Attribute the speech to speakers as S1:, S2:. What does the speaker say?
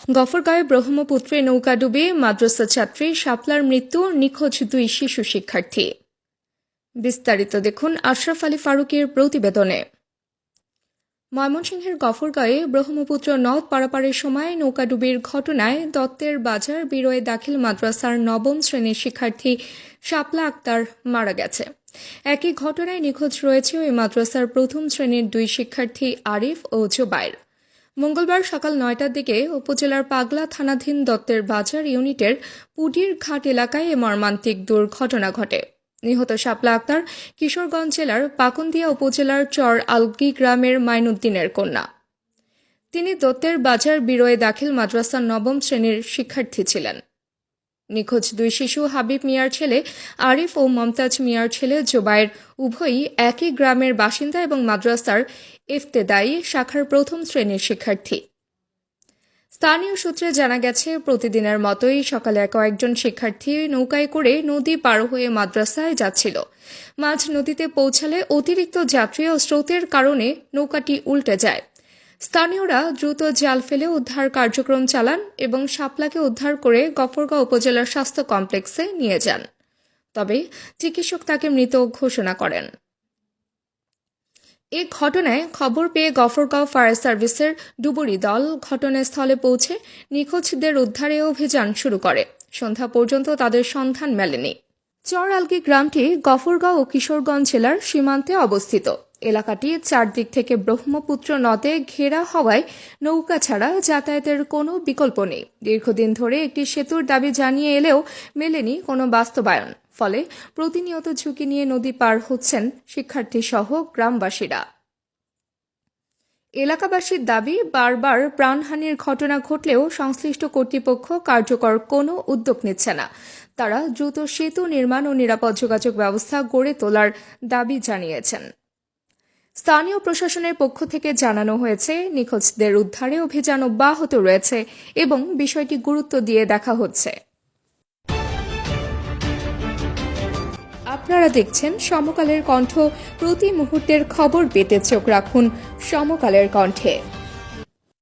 S1: গফরগাঁওয়ে ব্রহ্মপুত্রে নৌকা ডুবে মাদ্রাসা ছাত্রী শাপলার মৃত্যু, নিখোঁজ 2 শিশু শিক্ষার্থী। বিস্তারিত দেখুন আশরাফ আলী ফারুকের প্রতিবেদনে। ময়মনসিংহের গফরগাঁওয়ে ব্রহ্মপুত্র নদ পারাপারের সময় নৌকাডুবির ঘটনায় দত্তের বাজার বিরোয়ে দাখিল মাদ্রাসার 9ম শ্রেণীর শিক্ষার্থী শাপলা আক্তার মারা গেছে। একই ঘটনায় নিখোঁজ রয়েছে ওই মাদ্রাসার 1ম শ্রেণীর 2 শিক্ষার্থী আরিফ ও জুবাইর। মঙ্গলবার সকাল 9টার দিকে উপজেলার পাগলা থানাধীন দত্তের বাজার ইউনিটের পুডির ঘাট এলাকায় এ মর্মান্তিক দুর্ঘটনা ঘটে। নিহত শাপলা আক্তার কিশোরগঞ্জ জেলার পাকুন্দিয়া উপজেলার চর আলগি গ্রামের মাইনুদ্দিনের কন্যা। তিনি দত্তের বাজার বিরোয়ে দাখিল মাদ্রাসার 9ম শ্রেণীর শিক্ষার্থী ছিলেন। নিখোঁজ 2 শিশু হাবিব মিয়ার ছেলে আরিফ ও মমতাজ মিয়ার ছেলে জুবাইর উভয়ই একই গ্রামের বাসিন্দা এবং মাদ্রাসার ইফতেদায়ী শাখার 1ম শ্রেণীর শিক্ষার্থী। স্থানীয় সূত্রে জানা গেছে, প্রতিদিনের মতোই সকালে কয়েকজন শিক্ষার্থী নৌকায় করে নদী পার হয়ে মাদ্রাসায় যাচ্ছিল। মাঝ নদীতে পৌঁছালে অতিরিক্ত যাত্রী ও স্রোতের কারণে নৌকাটি উল্টে যায়। স্থানীয়রা দ্রুত জাল ফেলে উদ্ধার কার্যক্রম চালান এবং শাপলাকে উদ্ধার করে গফরগাঁও উপজেলার স্বাস্থ্য কমপ্লেক্সে নিয়ে যান। তবে চিকিৎসক তাকে মৃত ঘোষণা করেন। এ ঘটনায় খবর পেয়ে গফরগাঁও ফায়ার সার্ভিসের ডুবুরি দল ঘটনাস্থলে পৌঁছে নিখোঁজদের উদ্ধারে অভিযান শুরু করে। সন্ধ্যা পর্যন্ত তাদের সন্ধান মেলেনি। চর আলগি গ্রামটি গফরগাঁও ও কিশোরগঞ্জ জেলার সীমান্তে অবস্থিত। এলাকাটি চারদিক থেকে ব্রহ্মপুত্র নদে ঘেরা হওয়ায় নৌকা ছাড়া যাতায়াতের কোনো বিকল্প নেই। দীর্ঘদিন ধরে একটি সেতুর দাবি জানিয়ে এলেও মেলেনি কোনো বাস্তবায়ন। ফলে প্রতিনিয়ত ঝুঁকি নিয়ে নদী পার হচ্ছেন শিক্ষার্থীসহ গ্রামবাসীরা। এলাকাবাসীর দাবি, বারবার প্রাণহানির ঘটনা ঘটলেও সংশ্লিষ্ট কর্তৃপক্ষ কার্যকর কোনো উদ্যোগ নিচ্ছে না। তারা দ্রুত সেতু নির্মাণ ও নিরাপদ যোগাযোগ ব্যবস্থা গড়ে তোলার দাবি জানিয়েছেন। স্থানীয় প্রশাসনের পক্ষ থেকে জানানো হয়েছে, নিখোঁজদের উদ্ধারে অভিযান অব্যাহত রয়েছে এবং বিষয়টি গুরুত্ব দিয়ে দেখা হচ্ছে। আপনারা দেখছেন সমকালের কণ্ঠ। প্রতি মুহূর্তের খবর পেতে চোখ রাখুন সমকালের কণ্ঠে।